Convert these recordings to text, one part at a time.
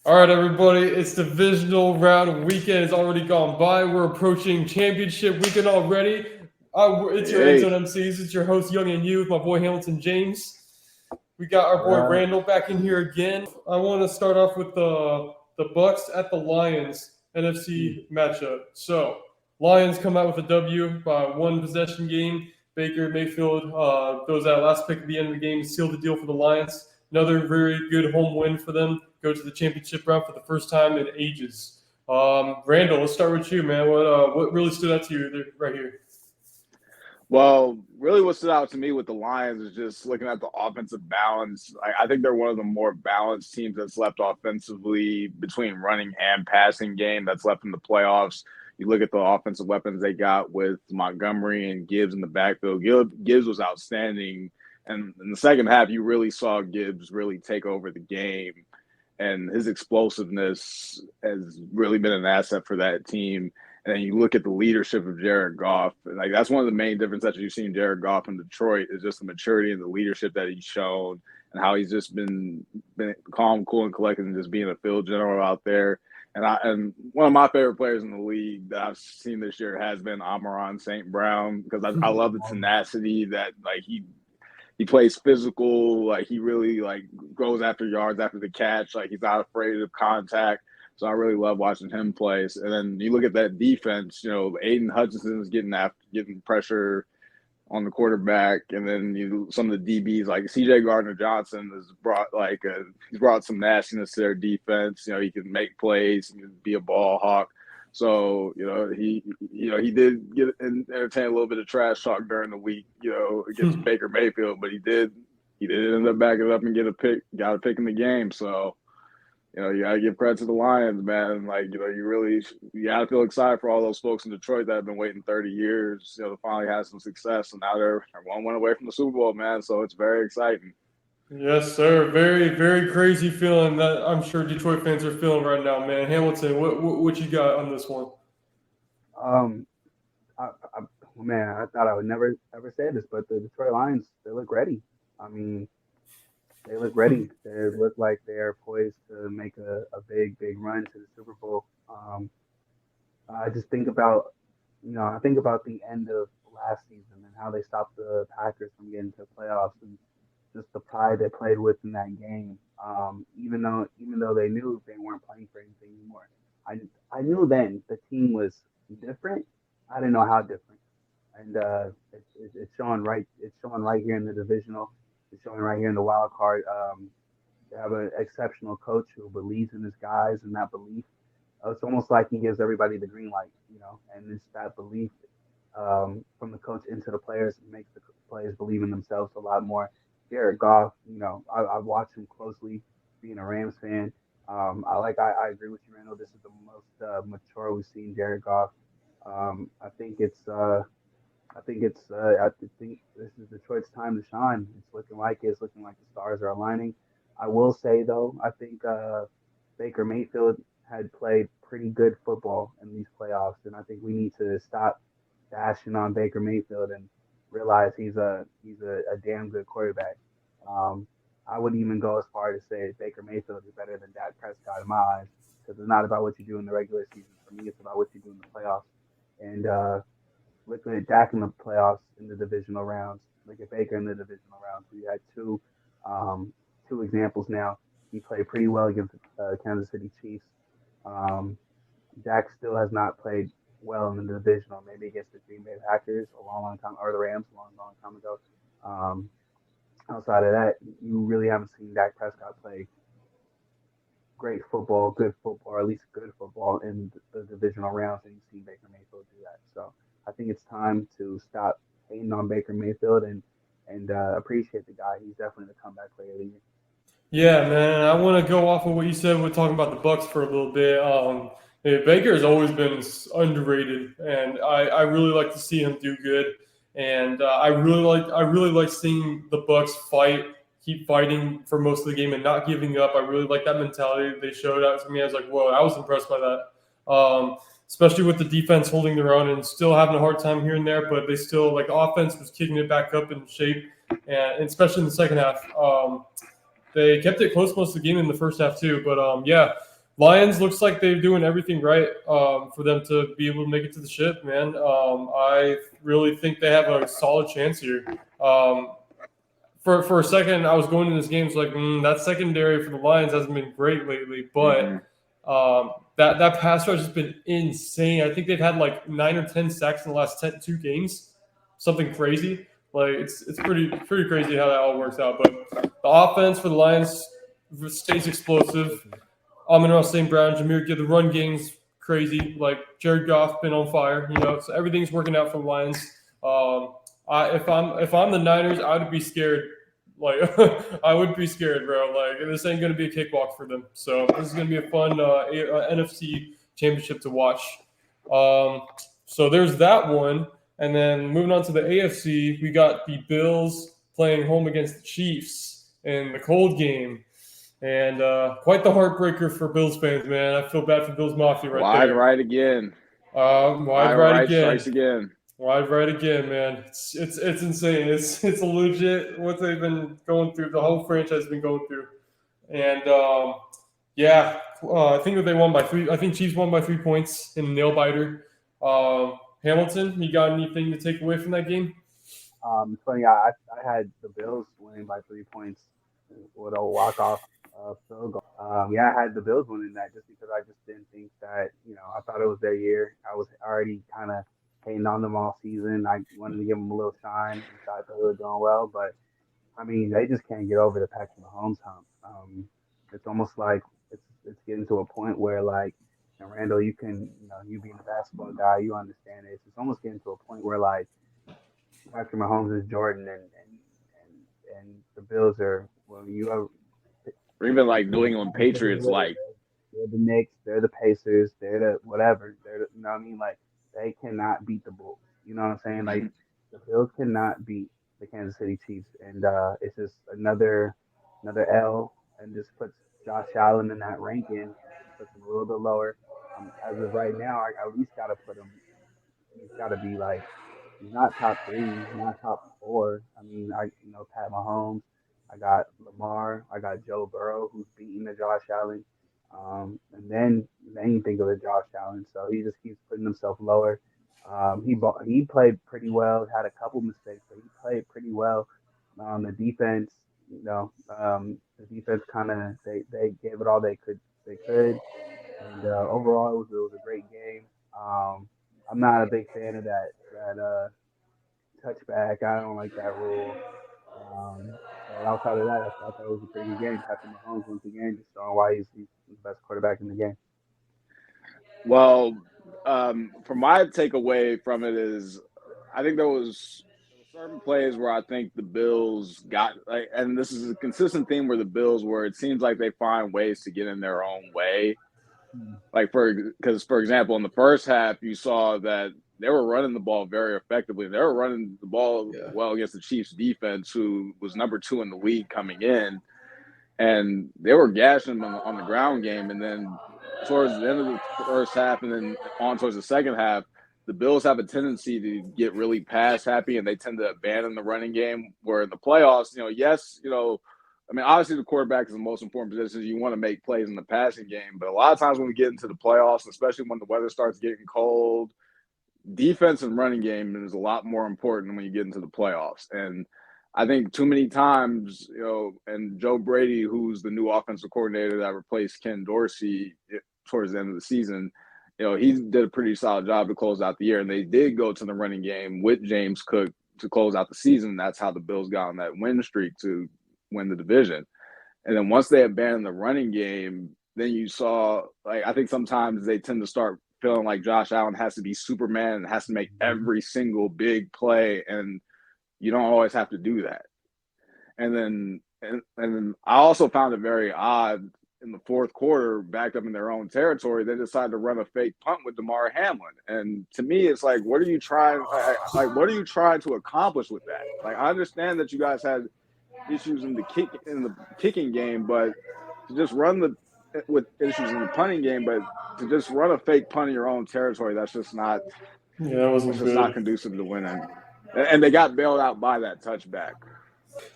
All right, everybody, it's divisional round weekend. It's already gone by. We're approaching championship weekend already. It's your Hey, Zone Emcees. It's your host, Young and You, with my boy Hamilton James. We got our All boy right. Randall back in here again. I want to start off with the Bucks at the Lions NFC matchup. So, Lions come out with a W by one possession game. Baker Mayfield throws that last pick at the end of the game to seal the deal for the Lions. Another very good home win for them. Go to the championship round for the first time in ages. Randall, let's start with you, man. What really stood out to you right here? well, really what stood out to me with the Lions is just looking at the offensive balance. I think they're one of the more balanced teams that's left offensively between running and passing game that's left in the playoffs. You look at the offensive weapons they got with Montgomery and Gibbs in the backfield. Gibbs was outstanding. And in the second half, you really saw Gibbs really take over the game. And his explosiveness has really been an asset for that team. And then you look at the leadership of Jared Goff. Like that's one of the main differences that you've seen Jared Goff in Detroit is just the maturity and the leadership that he's shown, and how he's just been calm, cool, and collected, and just being a field general out there. And one of my favorite players in the league that I've seen this year has been Amon-Ra St. Brown, because I love the tenacity that like he plays physical, like he really like goes after yards after the catch, like he's not afraid of contact. So I really love watching him play. And then you look at that defense, Aiden Hutchinson is getting pressure on the quarterback, and then some of the DBs like CJ Gardner-Johnson he's brought some nastiness to their defense. He can make plays, he can be a ball hawk. So he did get entertain a little bit of trash talk during the week, against Baker Mayfield, but he did end up backing up and got a pick in the game. So you gotta give credit to the Lions, man. Like, you gotta feel excited for all those folks in Detroit that have been waiting 30 years, to finally have some success, and now they're one win away from the Super Bowl, man. So it's very exciting. Yes, sir. Very, very crazy feeling that I'm sure Detroit fans are feeling right now, man. Hamilton, what you got on this one? Um, man, I thought I would never ever say this, but the Detroit Lions, they look ready. I mean, they look ready. They look like they're poised to make a big run to the Super Bowl. I just think about, I think about the end of last season and how they stopped the Packers from getting to the playoffs, and just the pride they played with in that game. Even though they knew they weren't playing for anything anymore, I knew then the team was different. I didn't know how different, and it's showing right. It's showing right here in the divisional. It's showing right here in the wild card. They have an exceptional coach who believes in his guys, and that belief. It's almost like he gives everybody the green light, and it's that belief from the coach into the players makes the players believe in themselves a lot more. Jared Goff, I've watched him closely, being a Rams fan. I agree with you, Randall. This is the most mature we've seen Jared Goff. I think this is Detroit's time to shine. It's looking like the stars are aligning. I will say though, I think Baker Mayfield had played pretty good football in these playoffs, and I think we need to stop dashing on Baker Mayfield and realize he's a damn good quarterback. Um, I would even go as far to say Baker Mayfield is better than Dak Prescott in my eyes, because it's not about what you do in the regular season. For me, it's about what you do in the playoffs. And looking at Dak in the playoffs in the divisional rounds, look at Baker in the divisional rounds. We had two examples now. He played pretty well against the Kansas City Chiefs. Um, Dak still has not played well in the divisional, maybe against the Green Bay Packers a long time, or the Rams a long time ago. Um, Outside of that, you really haven't seen Dak Prescott play great football, good football, or at least good football in the divisional rounds, and you've seen Baker Mayfield do that. So I think it's time to stop hating on Baker Mayfield and appreciate the guy. He's definitely the comeback player of the year. Yeah, man. I want to go off of what you said. We're talking about the Bucks for a little bit. Baker has always been underrated, and I really like to see him do good. And I really like seeing the Bucks keep fighting for most of the game and not giving up. I really like that mentality they showed out to me. I was like, whoa, I was impressed by that. Especially with the defense holding their own and still having a hard time here and there, but they still like offense was kicking it back up in shape, and especially in the second half. They kept it close most of the game in the first half too. But yeah, Lions looks like they're doing everything right for them to be able to make it to the ship, man. I really think they have a solid chance here. For a second, I was going to this game, it's like that secondary for the Lions hasn't been great lately, but that pass rush has been insane. I think they've had like 9 or 10 sacks in the last 2 games, something crazy. Like it's pretty crazy how that all works out. But the offense for the Lions stays explosive. Amon-Ra St. Brown, Jahmyr Gibb, the run game's crazy. Like Jared Goff been on fire, so everything's working out for the Lions. If I'm the Niners, I would be scared. Like I would be scared, bro. Like this ain't gonna be a cakewalk for them. So this is gonna be a fun NFC championship to watch. So there's that one, and then moving on to the AFC, we got the Bills playing home against the Chiefs in the cold game. And quite the heartbreaker for Bills fans, man. I feel bad for Bills Mafia right there. Wide right again. Wide right again. Strikes again. Wide right again, man. It's insane. It's a legit what they've been going through. The whole franchise has been going through. And I think that they won by 3. I think Chiefs won by 3 points in a nail biter. Hamilton, you got anything to take away from that game? It's funny. I had the Bills winning by 3 points with a walk-off field goal. I had the Bills winning that just because I just didn't think that, I thought it was their year. I was already kind of hating on them all season. I wanted to give them a little shine. I thought they were doing well, but, I mean, they just can't get over the Patrick Mahomes hump. It's almost like it's getting to a point where, like, Randall, you can, you being a basketball guy, you understand it. It's almost getting to a point where, like, Patrick Mahomes is Jordan and the Bills are, or even like New England Patriots, like they're the Knicks, they're the Pacers, they're the whatever. They're you know what I mean? Like they cannot beat the Bulls. You know what I'm saying? Like the Bills cannot beat the Kansas City Chiefs, and it's just another L, and just puts Josh Allen in that ranking, puts him a little bit lower. As of right now, I at least got to put him. He's got to be like he's not top 3, he's not top 4. I mean, Pat Mahomes. I got Lamar. I got Joe Burrow, who's beating the Josh Allen. And then you think of the Josh Allen. So he just keeps putting himself lower. He played pretty well. Had a couple mistakes, but he played pretty well. The defense, the defense kind of they gave it all they could. And overall, it was a great game. I'm not a big fan of that touchback. I don't like that rule. But outside of that, I thought it was a pretty good game. Patrick Mahomes once again just showing why he's the best quarterback in the game. Well, from my takeaway from it is, I think there was certain plays where I think the Bills got, and this is a consistent theme where the Bills, where it seems like they find ways to get in their own way. Like because for example, in the first half, you saw that they were running the ball very effectively. They were running the ball well against the Chiefs defense, who was number 2 in the league coming in. And they were gashing them on the ground game. And then towards the end of the first half and then on towards the second half, the Bills have a tendency to get really pass happy, and they tend to abandon the running game, where in the playoffs, I mean, obviously the quarterback is the most important position. You want to make plays in the passing game. But a lot of times when we get into the playoffs, especially when the weather starts getting cold, defense and running game is a lot more important when you get into the playoffs. And I think too many times, and Joe Brady, who's the new offensive coordinator that replaced Ken Dorsey towards the end of the season, he did a pretty solid job to close out the year. And they did go to the running game with James Cook to close out the season. That's how the Bills got on that win streak to win the division. And then once they abandoned the running game, then you saw, I think sometimes they tend to start feeling like Josh Allen has to be Superman and has to make every single big play, and you don't always have to do that. And then I also found it very odd in the fourth quarter, backed up in their own territory, they decided to run a fake punt with Damar Hamlin. And to me, it's like, what are you trying to accomplish with that? Like, I understand that you guys had issues in the kicking game, but to just run with issues in the punting game, but to just run a fake punt in your own territory, that's just not that wasn't good. Not conducive to winning. And they got bailed out by that touchback.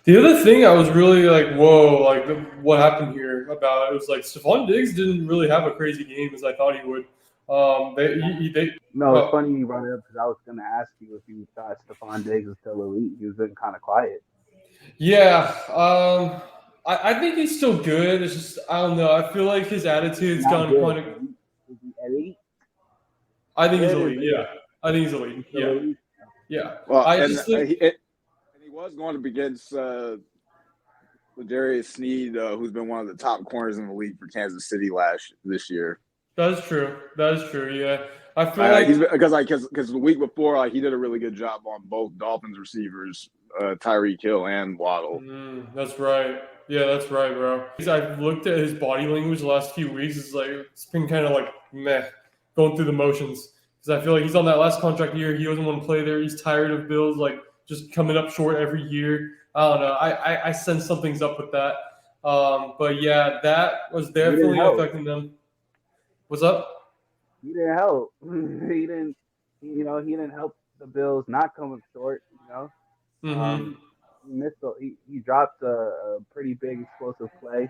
The other thing I was really like, whoa, like what happened here about it was like Stephon Diggs didn't really have a crazy game as I thought he would. They No, it's oh, funny you brought it up because I was going to ask you if you thought Stephon Diggs was still elite. He was been kind of quiet. yeah, I think he's still good. It's just I don't know. I feel like his attitude's Not gone good. kind of. Is he elite? I think he's Good or elite. good? Yeah, I think he's He's elite. still Yeah, elite. yeah. Well, I and just think. he was going up against Darius Sneed, who's been one of the top corners in the league for Kansas City this year. That's true. That is true. Yeah, I feel like He's because the week before, like he did a really good job on both Dolphins receivers, Tyreek Hill and Waddle. That's right. Yeah, that's right, bro. I've looked at his body language the last few weeks. It's been kind of like meh, going through the motions. Because I feel like he's on that last contract year. He doesn't want to play there. He's tired of Bills like just coming up short every year. I don't know. I sense something's up with that. But yeah, that was He didn't definitely help. affecting them. What's up? He didn't help. he didn't. He didn't help the Bills not come up short. Mm-hmm. Um, he dropped a pretty big explosive play.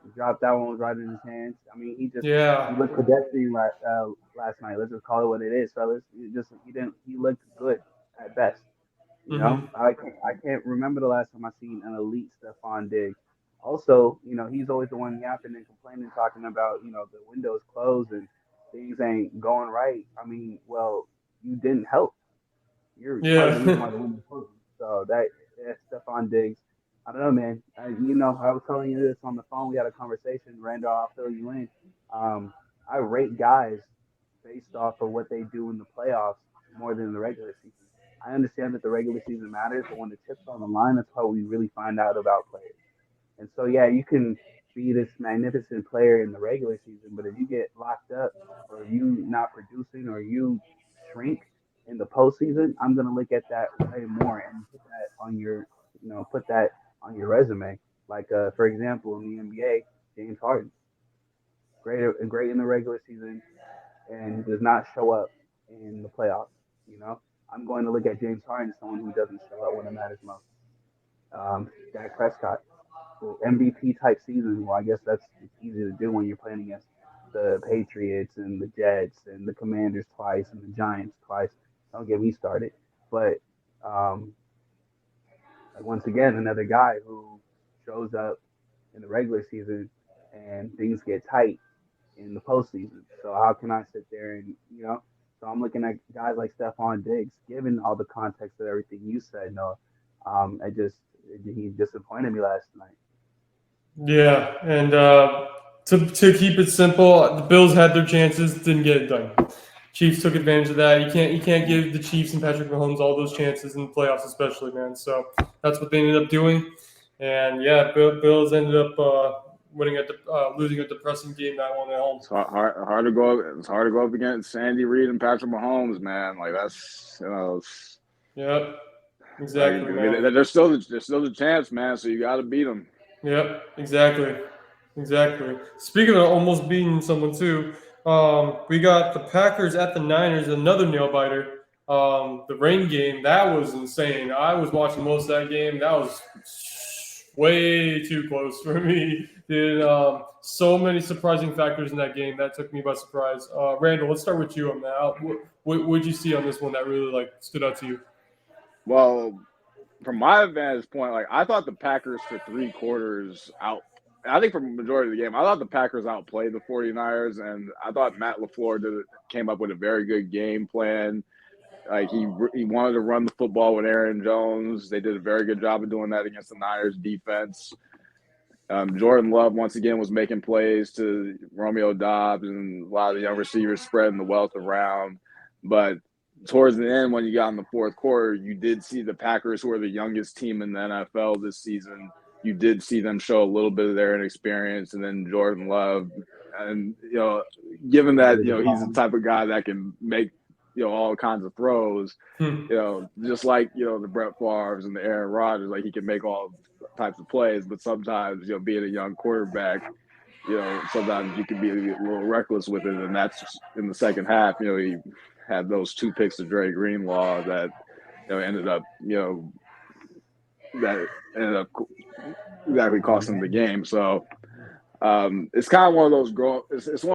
He dropped that one was right in his hands. I mean, he Yeah. looked pedestrian last night. Let's just call it what it is, fellas. He looked good at best. Mm-hmm. I can't remember the last time I seen an elite Stephon Diggs. Also, he's always the one yapping and complaining, talking about the windows closed and things ain't going right. I mean, well, you didn't help. You're part of the reason Yeah. why the windows closed. So that's Stephon Diggs. I don't know, man. I was telling you this on the phone. We had a conversation. Randall, I'll fill you in. I rate guys based off of what they do in the playoffs more than the regular season. I understand that the regular season matters, but when the chips on the line, that's how we really find out about players. And so, yeah, you can be this magnificent player in the regular season, but if you get locked up or you not producing or you shrink in the postseason, I'm gonna look at that way more and put that on your resume. Like, for example, in the NBA, James Harden, great in the regular season, and he does not show up in the playoffs. You know, I'm going to look at James Harden as someone who doesn't show up when it matters most. Dak Prescott, MVP type season. Well, I guess it's easy to do when you're playing against the Patriots and the Jets and the Commanders twice and the Giants twice. Don't get me started. But um, like once again, another guy who shows up in the regular season and things get tight in the postseason. So how can I sit there and So I'm looking at guys like Stephon Diggs, given all the context of everything you said. No, he disappointed me last night. Yeah, and to keep it simple, the Bills had their chances, didn't get it done. Chiefs took advantage of that. You can't give the Chiefs and Patrick Mahomes all those chances in the playoffs, especially, man. So that's what they ended up doing, and yeah, Bills ended up losing a depressing game that one at home. It's hard to go. It's hard to go up against Sandy Reed and Patrick Mahomes, man. Like that's Yep, like exactly, man. there's still a chance, man. So you got to beat them. Yep, exactly. Exactly. Speaking of almost beating someone too, we got the Packers at the Niners, another nail biter. The rain game that was insane. I was watching most of that game. That was way too close for me, dude. So many surprising factors in that game that took me by surprise. Randall, let's start with you on that. What did you see on this one that really like stood out to you? Well, from my vantage point, like I thought the Packers for 3 quarters out. I think for the majority of the game, I thought the Packers outplayed the 49ers, and I thought Matt LaFleur came up with a very good game plan. Like he wanted to run the football with Aaron Jones. They did a very good job of doing that against the Niners defense. Jordan Love once again was making plays to Romeo Dobbs and a lot of the young receivers spreading the wealth around. But towards the end, when you got in the fourth quarter, you did see the Packers, who are the youngest team in the NFL this season. You did see them show a little bit of their inexperience, and then Jordan Love, and given that he's the type of guy that can make all kinds of throws. Just like the Brett Favre's and the Aaron Rodgers, like he can make all types of plays, but sometimes being a young quarterback, sometimes you can be a little reckless with it, and that's in the second half. He had those 2 picks to Dre Greenlaw that ended up that ended up exactly costing the game. So it's kind of one of those it's one